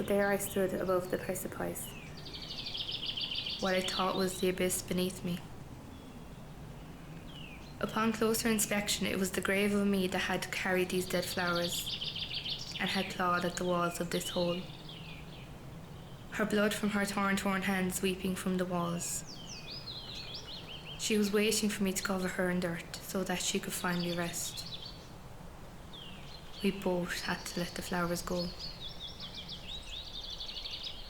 So there I stood above the precipice. What I thought was the abyss beneath me. Upon closer inspection, it was the grave of me that had carried these dead flowers and had clawed at the walls of this hole. Her blood from her torn hands weeping from the walls. She was waiting for me to cover her in dirt so that she could finally rest. We both had to let the flowers go.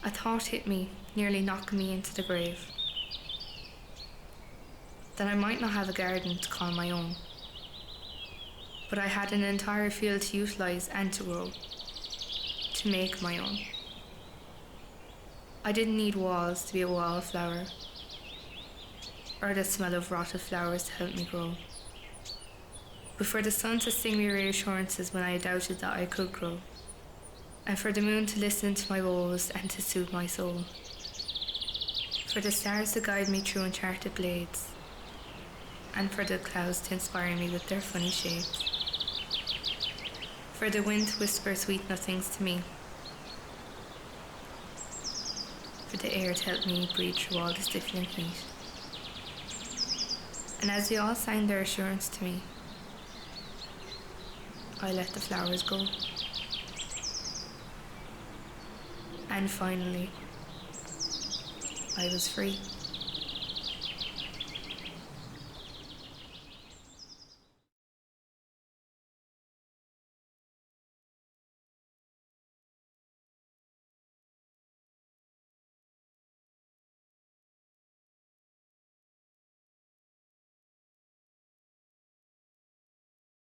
A thought hit me, nearly knocking me into the grave. That I might not have a garden to call my own, but I had an entire field to utilise and to grow, to make my own. I didn't need walls to be a wallflower, or the smell of rotted flowers to help me grow, but for the sun to sing me reassurances when I doubted that I could grow, and for the moon to listen to my woes and to soothe my soul, for the stars to guide me through uncharted glades, and for the clouds to inspire me with their funny shapes, for the wind to whisper sweet nothings to me, for the air to help me breathe through all the stifling heat. And as they all sang their assurance to me, I let the flowers go. And finally, I was free.